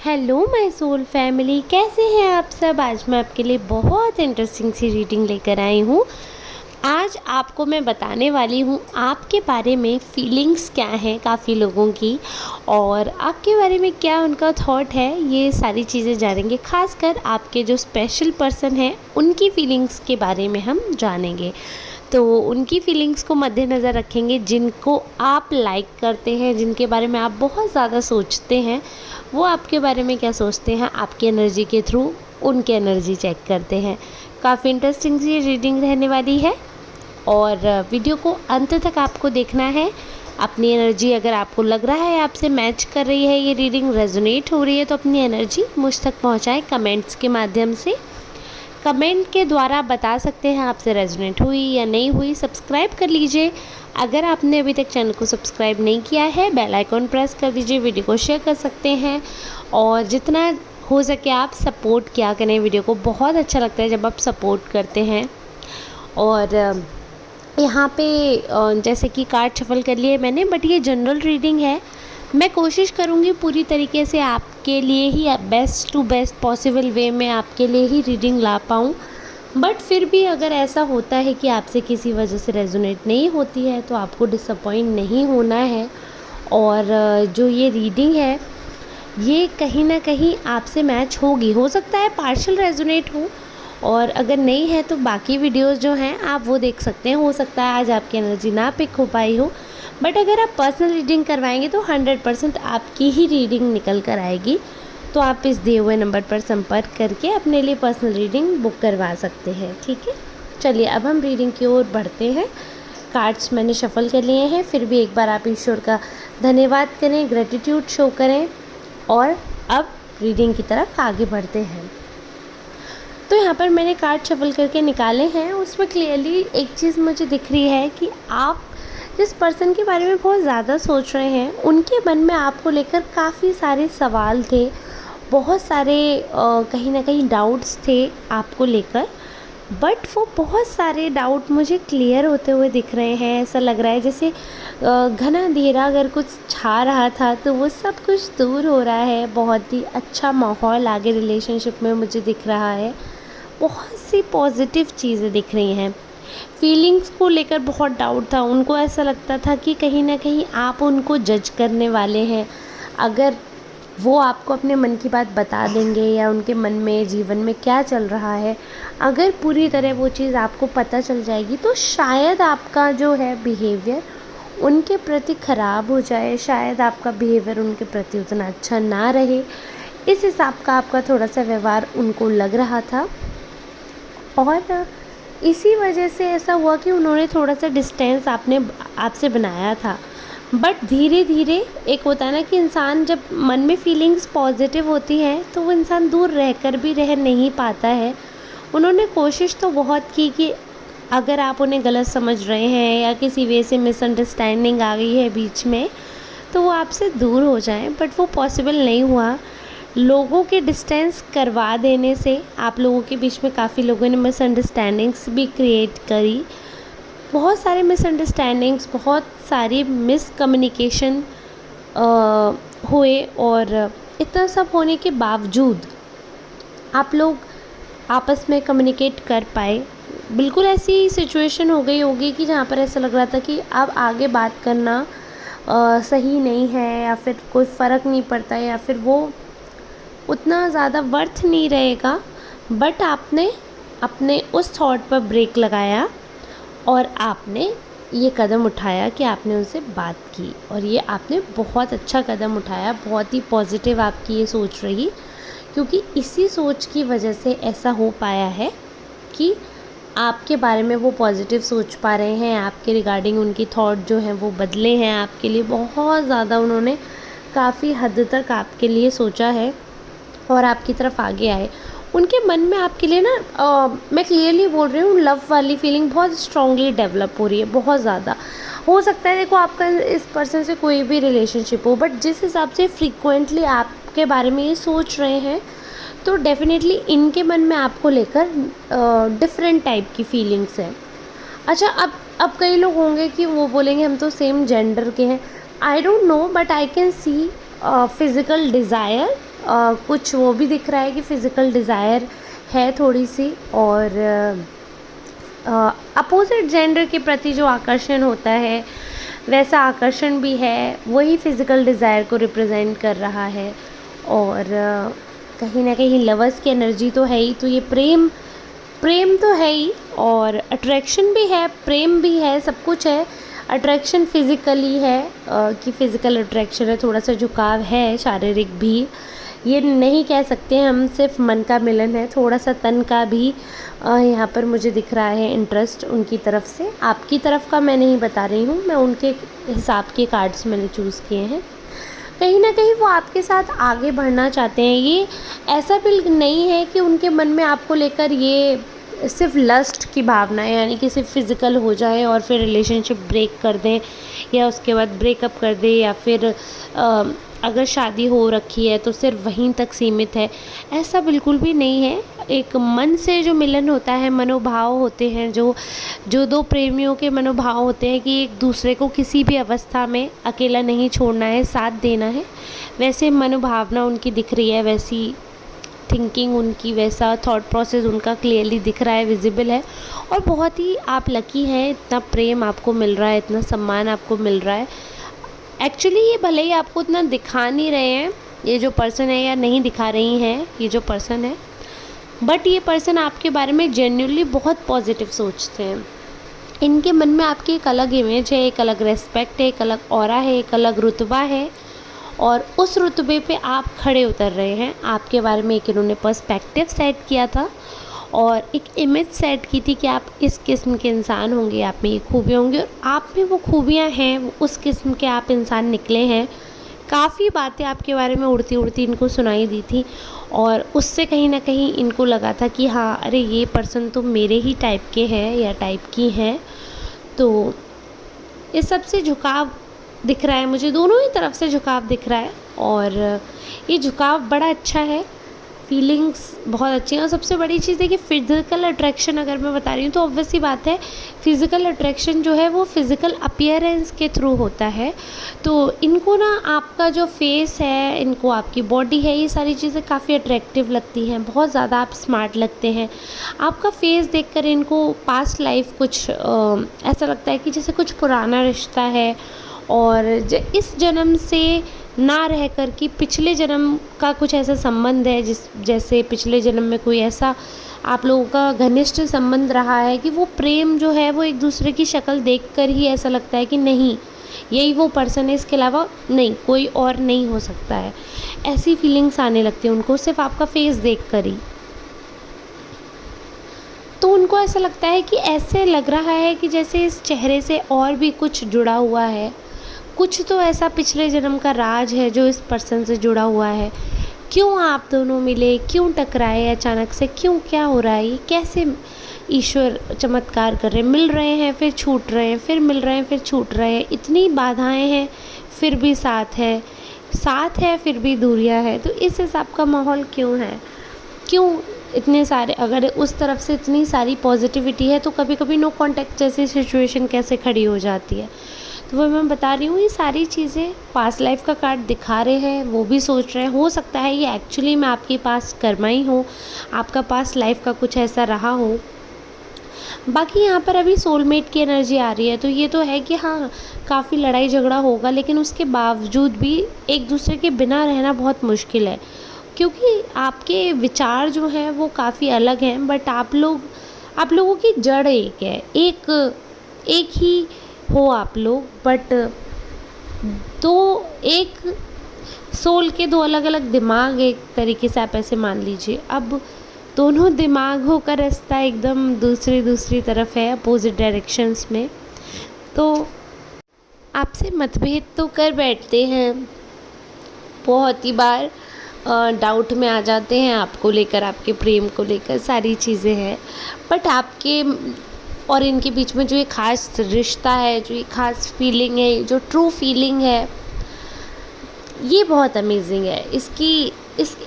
Hello my soul family, कैसे हैं आप सब। आज मैं आपके लिए बहुत इंटरेस्टिंग सी रीडिंग लेकर आई हूँ। आज आपको मैं बताने वाली हूँ आपके बारे में फीलिंग्स क्या हैं काफ़ी लोगों की, और आपके बारे में क्या उनका थॉट है। ये सारी चीज़ें जानेंगे, खासकर आपके जो स्पेशल पर्सन हैं उनकी फीलिंग्स के बारे में हम जानेंगे। तो उनकी फीलिंग्स को मद्देनज़र रखेंगे, जिनको आप लाइक करते हैं, जिनके बारे में आप बहुत ज़्यादा सोचते हैं, वो आपके बारे में क्या सोचते हैं, आपकी एनर्जी के थ्रू उनकी एनर्जी चेक करते हैं। काफ़ी इंटरेस्टिंग सी रीडिंग रहने वाली है और वीडियो को अंत तक आपको देखना है। अपनी एनर्जी अगर आपको लग रहा है आपसे मैच कर रही है, ये रीडिंग रेजोनेट हो रही है, तो अपनी एनर्जी मुझ तक पहुंचाएं कमेंट्स के माध्यम से। कमेंट के द्वारा बता सकते हैं आपसे रेजोनेट हुई या नहीं हुई। सब्सक्राइब कर लीजिए अगर आपने अभी तक चैनल को सब्सक्राइब नहीं किया है। बेल आइकॉन प्रेस कर दीजिए, वीडियो को शेयर कर सकते हैं और जितना हो सके आप सपोर्ट किया करें वीडियो को। बहुत अच्छा लगता है जब आप सपोर्ट करते हैं। और यहाँ पे जैसे कि कार्ड शफल कर लिए मैंने, बट ये जनरल रीडिंग है। मैं कोशिश करूँगी पूरी तरीके से आपके लिए ही best to best possible way में आपके लिए ही रीडिंग ला पाऊँ। बट फिर भी अगर ऐसा होता है कि आपसे किसी वजह से रेजोनेट नहीं होती है, तो आपको डिसअपॉइंट नहीं होना है। और जो ये रीडिंग है ये कहीं ना कहीं आपसे मैच होगी। हो सकता है पार्शियल रेजोनेट हो, और अगर नहीं है तो बाकी वीडियोस जो हैं आप वो देख सकते हैं। हो सकता है आज आपकी एनर्जी ना पिक हो पाई हो, बट अगर आप पर्सनल रीडिंग करवाएंगे तो 100% आपकी ही रीडिंग निकल कर आएगी। तो आप इस दिए हुए नंबर पर संपर्क करके अपने लिए पर्सनल रीडिंग बुक करवा सकते हैं, ठीक है। चलिए अब हम रीडिंग की ओर बढ़ते हैं। कार्ड्स मैंने शफल कर लिए हैं, फिर भी एक बार आप ईश्वर का धन्यवाद करें, ग्रेटिट्यूड शो करें और अब रीडिंग की तरफ आगे बढ़ते हैं। तो यहाँ पर मैंने कार्ड शफल करके निकाले हैं, उसमें क्लियरली एक चीज़ मुझे दिख रही है कि आप जिस पर्सन के बारे में बहुत ज़्यादा सोच रहे हैं उनके मन में आपको लेकर काफ़ी सारे सवाल थे, बहुत सारे कहीं ना कहीं डाउट्स थे आपको लेकर। बट वो बहुत सारे डाउट मुझे क्लियर होते हुए दिख रहे हैं। ऐसा लग रहा है जैसे घना अंधेरा अगर कुछ छा रहा था तो वो सब कुछ दूर हो रहा है। बहुत ही अच्छा माहौल आगे रिलेशनशिप में मुझे दिख रहा है। बहुत सी पॉजिटिव चीज़ें दिख रही हैं। फीलिंग्स को लेकर बहुत डाउट था, उनको ऐसा लगता था कि कहीं ना कहीं आप उनको जज करने वाले हैं। अगर वो आपको अपने मन की बात बता देंगे या उनके मन में जीवन में क्या चल रहा है, अगर पूरी तरह वो चीज़ आपको पता चल जाएगी तो शायद आपका जो है बिहेवियर उनके प्रति ख़राब हो जाए, शायद आपका बिहेवियर उनके प्रति उतना अच्छा ना रहे। इस हिसाब का आपका थोड़ा सा व्यवहार उनको लग रहा था और इसी वजह से ऐसा हुआ कि उन्होंने थोड़ा सा डिस्टेंस आपसे बनाया था। बट धीरे धीरे एक होता है ना कि इंसान जब मन में फीलिंग्स पॉजिटिव होती हैं तो वो इंसान दूर रहकर भी रह नहीं पाता है। उन्होंने कोशिश तो बहुत की कि अगर आप उन्हें गलत समझ रहे हैं या किसी वे से मिसअंडरस्टैंडिंग आ गई है बीच में, तो वो आपसे दूर हो जाएं, बट वो पॉसिबल नहीं हुआ। लोगों के डिस्टेंस करवा देने से आप लोगों के बीच में काफ़ी लोगों ने मिसअंडरस्टैंडिंग्स भी क्रिएट करी। बहुत सारे मिसअंडरस्टैंडिंग्स, बहुत सारी मिसकम्युनिकेशन हुए, और इतना सब होने के बावजूद आप लोग आपस में कम्युनिकेट कर पाए। बिल्कुल ऐसी सिचुएशन हो गई होगी कि जहाँ पर ऐसा लग रहा था कि अब आगे बात करना सही नहीं है, या फिर कोई फ़र्क नहीं पड़ता है, या फिर वो उतना ज़्यादा वर्थ नहीं रहेगा। बट आपने अपने उस थॉट पर ब्रेक लगाया और आपने ये कदम उठाया कि आपने उनसे बात की, और ये आपने बहुत अच्छा कदम उठाया। बहुत ही पॉजिटिव आपकी ये सोच रही, क्योंकि इसी सोच की वजह से ऐसा हो पाया है कि आपके बारे में वो पॉजिटिव सोच पा रहे हैं। आपके रिगार्डिंग उनकी थॉट जो हैं वो बदले हैं आपके लिए। बहुत ज़्यादा उन्होंने काफ़ी हद तक आपके लिए सोचा है और आपकी तरफ आगे आए। उनके मन में आपके लिए ना मैं क्लियरली बोल रही हूँ, लव वाली फीलिंग बहुत स्ट्रांगली डेवलप हो रही है, बहुत ज़्यादा। हो सकता है देखो आपका इस पर्सन से कोई भी रिलेशनशिप हो, बट जिस हिसाब से फ्रीक्वेंटली आपके बारे में ये सोच रहे हैं, तो डेफिनेटली इनके मन में आपको लेकर डिफरेंट टाइप की फीलिंग्स हैं। अच्छा, अब कई लोग होंगे कि वो बोलेंगे हम तो सेम जेंडर के हैं। I don't know, but I can see physical desire कुछ वो भी दिख रहा है कि फ़िज़िकल डिज़ायर है थोड़ी सी, और अपोज़िट जेंडर के प्रति जो आकर्षण होता है वैसा आकर्षण भी है, वही फ़िज़िकल डिज़ायर को रिप्रेजेंट कर रहा है। और कहीं न कहीं लवर्स की एनर्जी तो है ही, तो ये प्रेम प्रेम तो है ही, और अट्रैक्शन भी है, प्रेम भी है, सब कुछ है। अट्रैक्शन फिज़िकली है, कि फ़िज़िकल अट्रैक्शन है, थोड़ा सा झुकाव है शारीरिक भी, ये नहीं कह सकते हम सिर्फ मन का मिलन है, थोड़ा सा तन का भी यहाँ पर मुझे दिख रहा है इंटरेस्ट उनकी तरफ से। आपकी तरफ का मैं नहीं बता रही हूँ, मैं उनके हिसाब के कार्ड्स मैंने चूज़ किए हैं। कहीं ना कहीं वो आपके साथ आगे बढ़ना चाहते हैं। ये ऐसा भी नहीं है कि उनके मन में आपको लेकर ये सिर्फ लस्ट की भावना है, यानी कि सिर्फ फिज़िकल हो जाए और फिर रिलेशनशिप ब्रेक कर दें, या उसके बाद ब्रेकअप कर दें, या फिर अगर शादी हो रखी है तो सिर्फ वहीं तक सीमित है। ऐसा बिल्कुल भी नहीं है। एक मन से जो मिलन होता है, मनोभाव होते हैं, जो जो दो प्रेमियों के मनोभाव होते हैं कि एक दूसरे को किसी भी अवस्था में अकेला नहीं छोड़ना है, साथ देना है, वैसे मनोभावना उनकी दिख रही है, वैसी थिंकिंग उनकी, वैसा थॉट प्रोसेस उनका क्लियरली दिख रहा है, विजिबल है। और बहुत ही आप लकी हैं, इतना प्रेम आपको मिल रहा है, इतना सम्मान आपको मिल रहा है। एक्चुअली ये भले ही आपको इतना दिखा नहीं रहे हैं, ये जो पर्सन है, या नहीं दिखा रही हैं ये जो पर्सन है, बट ये पर्सन आपके बारे में जेन्युइनली बहुत पॉजिटिव सोचते हैं। इनके मन में आपकी एक अलग इमेज है, एक अलग रेस्पेक्ट है, एक अलग ऑरा है, एक अलग रुतबा है, और उस रुतबे पे आप खड़े उतर रहे हैं। आपके बारे में एक इन्होंने पर्सपेक्टिव सेट किया था और एक इमेज सेट की थी कि आप इस किस्म के इंसान होंगे, आप में ये खूबियाँ होंगी, और आप में वो खूबियाँ हैं, उस किस्म के आप इंसान निकले हैं। काफ़ी बातें आपके बारे में उड़ती उड़ती इनको सुनाई दी थी, और उससे कहीं ना कहीं इनको लगा था कि हाँ, अरे ये पर्सन तो मेरे ही टाइप के हैं या टाइप की हैं। तो इस सब से झुकाव दिख रहा है मुझे, दोनों ही तरफ से झुकाव दिख रहा है, और ये झुकाव बड़ा अच्छा है, फीलिंग्स बहुत अच्छी हैं। और सबसे बड़ी चीज़ है कि फ़िज़िकल अट्रैक्शन अगर मैं बता रही हूँ तो ऑब्वियस सी बात है, फ़िज़िकल अट्रैक्शन जो है वो फ़िज़िकल अपीयरेंस के थ्रू होता है। तो इनको ना आपका जो फेस है, इनको आपकी बॉडी है, ये सारी चीज़ें काफ़ी अट्रैक्टिव लगती हैं, बहुत ज़्यादा आप स्मार्ट लगते हैं। आपका फेस देखकर इनको पास्ट लाइफ कुछ ऐसा लगता है कि जैसे कुछ पुराना रिश्ता है, और इस जन्म से ना रह कर कि पिछले जन्म का कुछ ऐसा संबंध है, जैसे पिछले जन्म में कोई ऐसा आप लोगों का घनिष्ठ संबंध रहा है कि वो प्रेम जो है वो एक दूसरे की शक्ल देखकर ही ऐसा लगता है कि नहीं, यही वो पर्सन है, इसके अलावा नहीं, कोई और नहीं हो सकता है। ऐसी फीलिंग्स आने लगती है उनको सिर्फ आपका फेस देख कर ही। तो उनको ऐसा लगता है कि ऐसे लग रहा है कि जैसे इस चेहरे से और भी कुछ जुड़ा हुआ है, कुछ तो ऐसा पिछले जन्म का राज है जो इस पर्सन से जुड़ा हुआ है। क्यों आप दोनों मिले, क्यों टकराए अचानक से, क्यों, क्या हो रहा है, ये कैसे ईश्वर चमत्कार कर रहे हैं, मिल रहे हैं फिर छूट रहे हैं, फिर मिल रहे हैं फिर छूट रहे हैं, इतनी बाधाएं हैं फिर भी साथ है, साथ है फिर भी दूरियां है। तो इस हिसाब का माहौल क्यों है, क्यों इतने सारे, अगर उस तरफ से इतनी सारी पॉजिटिविटी है तो कभी कभी नो कांटेक्ट जैसी सिचुएशन कैसे खड़ी हो जाती है। तो वो मैं बता रही हूँ, ये सारी चीज़ें पास्ट लाइफ का कार्ड दिखा रहे हैं, वो भी सोच रहे हैं, हो सकता है ये एक्चुअली में आपके पास कर्मा ही हो, आपका पास्ट लाइफ का कुछ ऐसा रहा हो। बाकी यहाँ पर अभी सोलमेट की एनर्जी आ रही है, तो ये तो है कि हाँ, काफ़ी लड़ाई झगड़ा होगा, लेकिन उसके बावजूद भी एक दूसरे के बिना रहना बहुत मुश्किल है, क्योंकि आपके विचार जो हैं वो काफ़ी अलग हैं, बट आप लोगों की जड़ एक है, एक ही हो आप लोग, बट एक सोल के दो अलग अलग दिमाग, एक तरीके से आप ऐसे मान लीजिए। अब दोनों दिमागों का रास्ता एकदम दूसरी तरफ है, अपोजिट डायरेक्शंस में। तो आपसे मतभेद तो कर बैठते हैं, बहुत ही बार डाउट में आ जाते हैं आपको लेकर, आपके प्रेम को लेकर, सारी चीज़ें हैं, बट आपके और इनके बीच में जो ये ख़ास रिश्ता है, जो ये ख़ास फीलिंग है, जो ट्रू फीलिंग है, ये बहुत अमेजिंग है।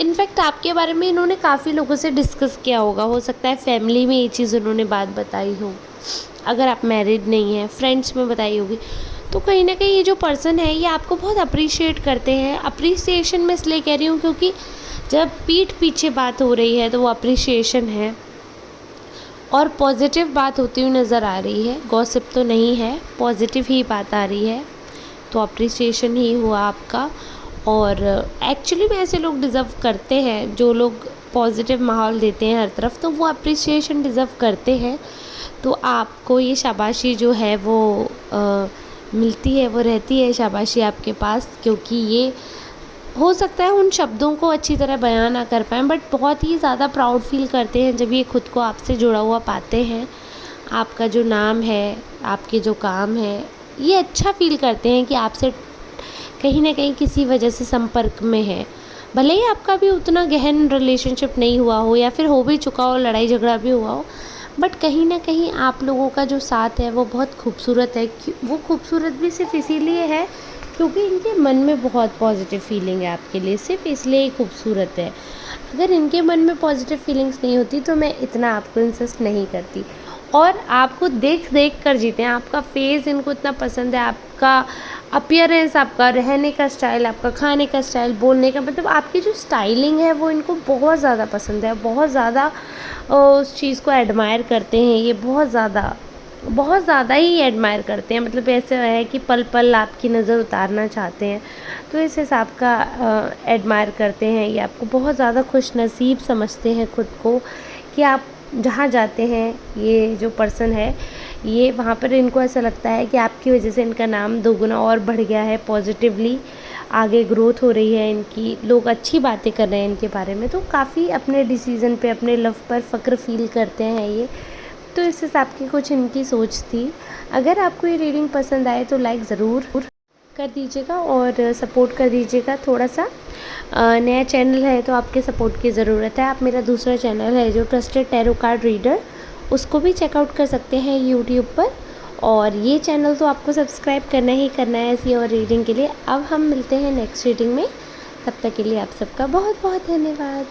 इनफैक्ट आपके बारे में इन्होंने काफ़ी लोगों से डिस्कस किया होगा, हो सकता है फैमिली में ये चीज़ उन्होंने बात बताई हो, अगर आप मैरिड नहीं हैं, फ्रेंड्स में बताई होगी। तो कहीं न कहीं ये जो पर्सन है ये आपको बहुत अप्रिशिएट करते हैं। अप्रिसिएशन मैं इसलिए कह रही हूँ क्योंकि जब पीठ पीछे बात हो रही है तो वो अप्रिशिएशन है और पॉजिटिव बात होती हुई नज़र आ रही है। गॉसिप तो नहीं है, पॉजिटिव ही बात आ रही है, तो अप्रिसिएशन ही हुआ आपका। और एक्चुअली में ऐसे लोग डिज़र्व करते हैं, जो लोग पॉजिटिव माहौल देते हैं हर तरफ, तो वो अप्रिसिएशन डिज़र्व करते हैं। तो आपको ये शाबाशी जो है वो मिलती है, वो रहती है शाबाशी आपके पास, क्योंकि ये हो सकता है उन शब्दों को अच्छी तरह बयां ना कर पाएँ, बट बहुत ही ज़्यादा प्राउड फील करते हैं जब ये खुद को आपसे जुड़ा हुआ पाते हैं। आपका जो नाम है, आपके जो काम है, ये अच्छा फील करते हैं कि आपसे कहीं ना कहीं किसी वजह से संपर्क में है। भले ही आपका भी उतना गहन रिलेशनशिप नहीं हुआ हो या फिर हो भी चुका हो, लड़ाई झगड़ा भी हुआ हो, बट कहीं ना कहीं आप लोगों का जो साथ है वो बहुत खूबसूरत है। वो खूबसूरत भी सिर्फ इसीलिए है क्योंकि इनके मन में बहुत पॉजिटिव फीलिंग है आपके लिए, सिर्फ इसलिए ही खूबसूरत है। अगर इनके मन में पॉजिटिव फीलिंग्स नहीं होती तो मैं इतना आपको इंसिस्ट नहीं करती। और आपको देख देख कर जीते हैं, आपका फेस इनको इतना पसंद है, आपका अपीयरेंस, आपका रहने का स्टाइल, आपका खाने का स्टाइल, बोलने का मतलब आपकी जो स्टाइलिंग है वो इनको बहुत ज़्यादा पसंद है। बहुत ज़्यादा उस चीज़ को एडमायर करते हैं ये, बहुत ज़्यादा ही एडमायर करते हैं। मतलब ऐसे है कि पल पल आपकी नज़र उतारना चाहते हैं, तो इस हिसाब का एडमायर करते हैं। ये आपको बहुत ज़्यादा खुश नसीब समझते हैं खुद को कि आप जहाँ जाते हैं, ये जो पर्सन है ये वहाँ पर इनको ऐसा लगता है कि आपकी वजह से इनका नाम दोगुना और बढ़ गया है, पॉजिटिवली आगे ग्रोथ हो रही है इनकी, लोग अच्छी बातें कर रहे हैं इनके बारे में, तो काफ़ी अपने डिसीज़न पे, अपने लव पर फ़क्र फील करते हैं ये। तो इस हिसाब की कुछ इनकी सोच थी। अगर आपको ये रीडिंग पसंद आए तो लाइक ज़रूर कर दीजिएगा और सपोर्ट कर दीजिएगा थोड़ा सा। नया चैनल है तो आपके सपोर्ट की ज़रूरत है। आप मेरा दूसरा चैनल है जो ट्रस्टेड टैरो कार्ड रीडर, उसको भी चेकआउट कर सकते हैं यूट्यूब पर। और ये चैनल तो आपको सब्सक्राइब करना ही करना है ऐसी और रीडिंग के लिए। अब हम मिलते हैं नेक्स्ट रीडिंग में, तब तक के लिए आप सबका बहुत बहुत धन्यवाद।